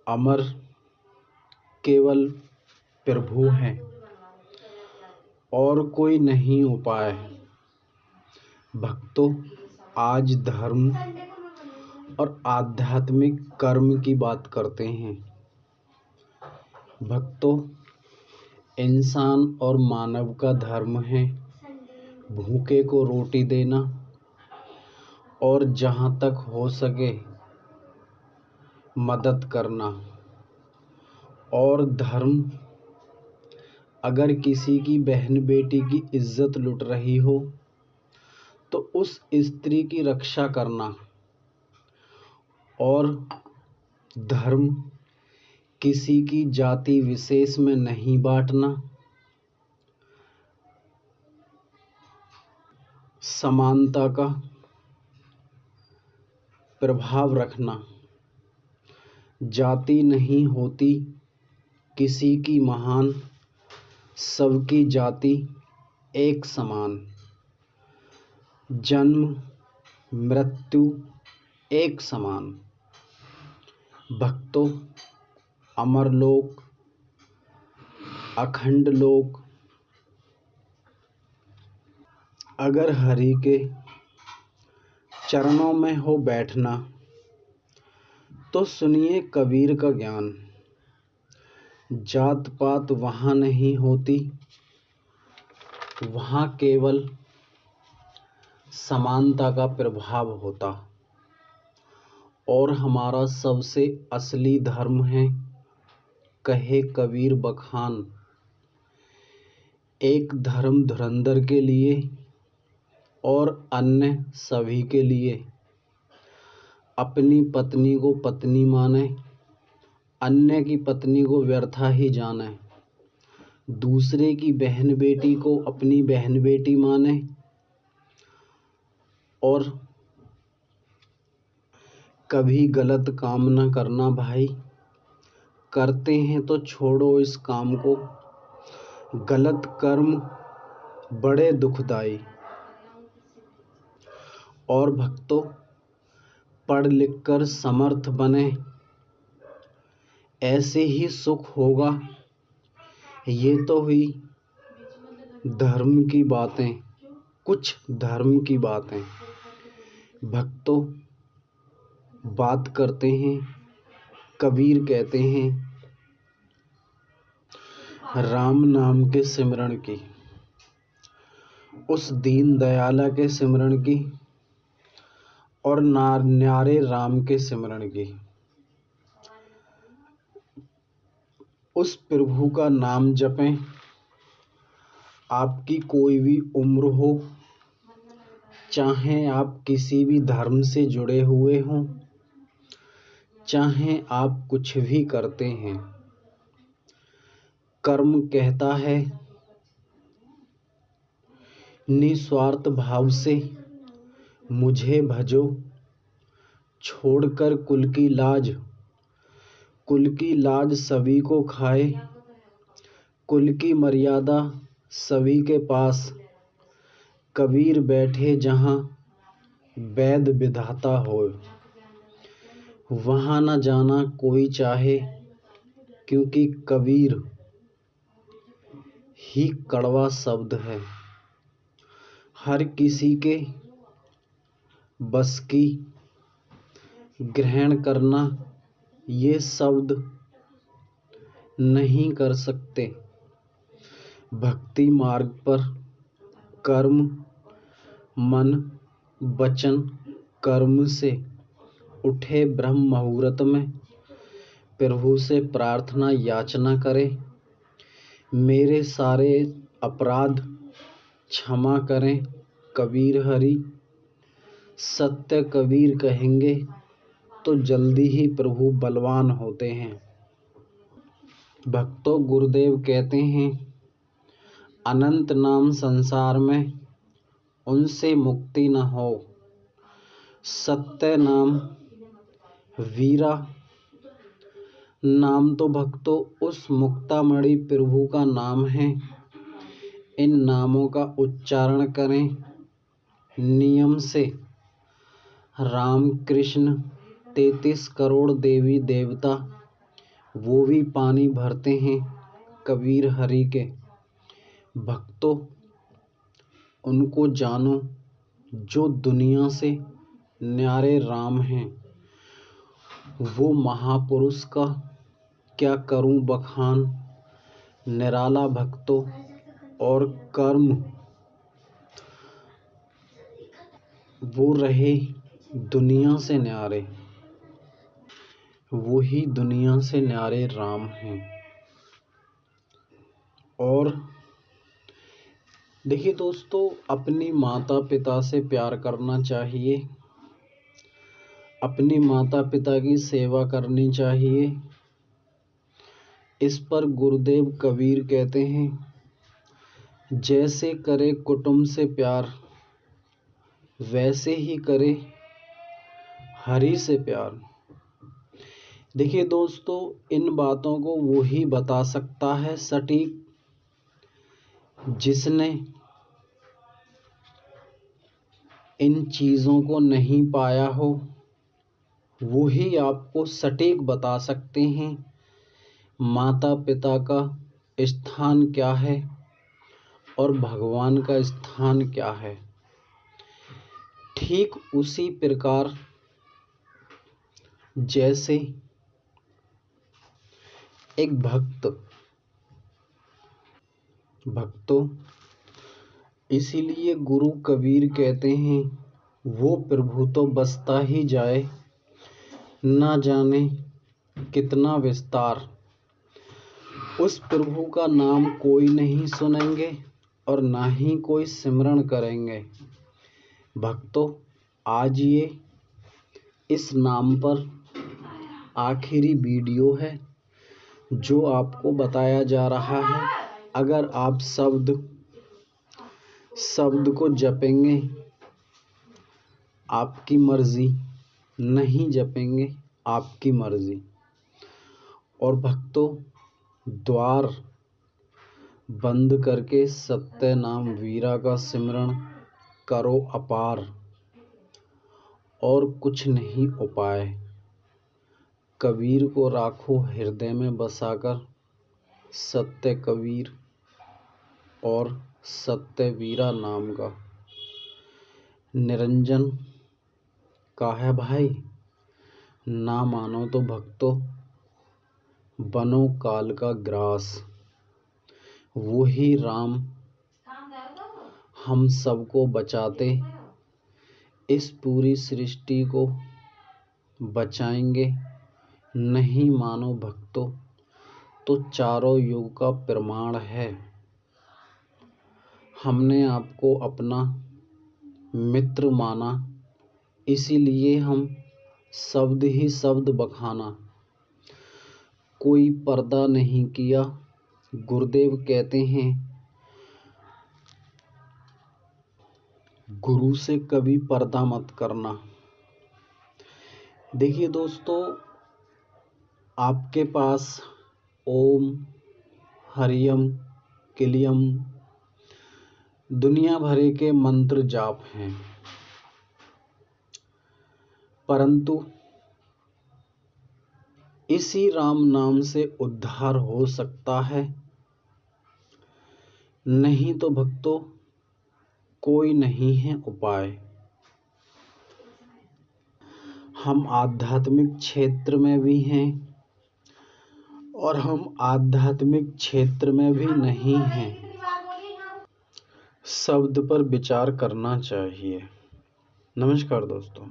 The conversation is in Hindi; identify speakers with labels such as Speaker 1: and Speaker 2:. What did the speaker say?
Speaker 1: अमर केवल प्रभु हैं और कोई नहीं उपाय। भक्तों, आज धर्म और आध्यात्मिक कर्म की बात करते हैं। भक्तों, इंसान और मानव का धर्म है भूखे को रोटी देना और जहाँ तक हो सके मदद करना। और धर्म अगर किसी की बहन बेटी की इज्जत लुट रही हो तो उस स्त्री की रक्षा करना। और धर्म किसी की जाति विशेष में नहीं बांटना, समानता का प्रभाव रखना। जाति नहीं होती किसी की महान, सबकी जाति एक समान। जन्म मृत्यु एक समान। भक्तों, अमर लोक, अखंड लोक, अगर हरि के चरणों में हो बैठना तो सुनिए कबीर का ज्ञान। जात पात वहाँ नहीं होती, वहाँ केवल समानता का प्रभाव होता। और हमारा सबसे असली धर्म है, कहे कबीर बखान, एक धर्म धुरंधर के लिए और अन्य सभी के लिए। अपनी पत्नी को पत्नी माने, अन्य की पत्नी को व्यर्था ही जाने। दूसरे की बहन बेटी को अपनी बहन बेटी माने। और कभी गलत काम न करना भाई। करते हैं तो छोड़ो इस काम को। गलत कर्म बड़े दुखदाई। और भक्तों, पढ़ लिख कर समर्थ बने, ऐसे ही सुख होगा। ये तो हुई धर्म की बातें, कुछ धर्म की बातें। भक्तों, बात करते हैं, कबीर कहते हैं, राम नाम के सिमरण की, उस दीन दयाला के सिमरण की और न्यारे राम के सिमरण की। उस प्रभु का नाम जपें, आपकी कोई भी उम्र हो, चाहे आप किसी भी धर्म से जुड़े हुए हों, चाहे आप कुछ भी करते हैं। कर्म कहता है निस्वार्थ भाव से मुझे भजो, छोड़कर कुल की लाज। कुल की लाज सभी को खाए, कुल की मर्यादा सभी के पास। कबीर बैठे जहाँ वेद विधाता हो, वहाँ न जाना कोई चाहे, क्योंकि कबीर ही कड़वा शब्द है। हर किसी के बस की ग्रहण करना ये शब्द नहीं कर सकते। भक्ति मार्ग पर कर्म, मन, वचन, कर्म से उठे ब्रह्म मुहूर्त में प्रभु से प्रार्थना याचना करें, मेरे सारे अपराध क्षमा करें। कबीर हरि सत्य कबीर कहेंगे तो जल्दी ही प्रभु बलवान होते हैं। भक्तों, गुरुदेव कहते हैं, अनंत नाम संसार में उनसे मुक्ति न हो। सत्य नाम वीरा नाम तो भक्तों उस मुक्तामणि प्रभु का नाम है। इन नामों का उच्चारण करें नियम से। राम कृष्ण 33 करोड़ देवी देवता वो भी पानी भरते हैं कबीर हरि के। भक्तों, उनको जानो जो दुनिया से न्यारे राम हैं। वो महापुरुष का क्या करूं बखान, निराला भक्तों और कर्म वो रहे दुनिया से न्यारे। वो ही दुनिया से न्यारे राम हैं। और देखिए दोस्तों, अपनी माता पिता से प्यार करना चाहिए, अपनी माता पिता की सेवा करनी चाहिए। इस पर गुरुदेव कबीर कहते हैं, जैसे करे कुटुंब से प्यार वैसे ही करे हरि से प्यार। देखिए दोस्तों, इन बातों को वो ही बता सकता है सटीक जिसने इन चीज़ों को नहीं पाया हो। वो ही आपको सटीक बता सकते हैं माता पिता का स्थान क्या है और भगवान का स्थान क्या है। ठीक उसी प्रकार जैसे एक भक्तों, इसीलिए गुरु कबीर कहते हैं, वो प्रभु तो बसता ही जाए, ना जाने कितना विस्तार। उस प्रभु का नाम कोई नहीं सुनेंगे और ना ही कोई सिमरण करेंगे। भक्तों, आज ये इस नाम पर आखिरी वीडियो है जो आपको बताया जा रहा है। अगर आप शब्द को जपेंगे आपकी मर्जी, नहीं जपेंगे आपकी मर्जी। और भक्तों, द्वार बंद करके सत्य नाम वीरा का सिमरण करो अपार, और कुछ नहीं उपाय। कबीर को राखो हृदय में बसाकर, सत्य कबीर और सत्य वीरा नाम का। निरंजन का है भाई, ना मानो तो भक्तों बनो काल का ग्रास। वो ही राम हम सबको बचाते, इस पूरी सृष्टि को बचाएंगे। नहीं मानो भक्तों तो चारों युग का प्रमाण है। हमने आपको अपना मित्र माना, इसीलिए हम शब्द ही शब्द बखाना, कोई पर्दा नहीं किया। गुरुदेव कहते हैं, गुरु से कभी पर्दा मत करना। देखिए दोस्तों, आपके पास ओम, हरियम, किलियम दुनिया भर के मंत्र जाप हैं, परंतु इसी राम नाम से उद्धार हो सकता है। नहीं तो भक्तों कोई नहीं है उपाय। हम आध्यात्मिक क्षेत्र में भी हैं और हम आध्यात्मिक क्षेत्र में भी नहीं हैं। शब्द पर विचार करना चाहिए। नमस्कार दोस्तों।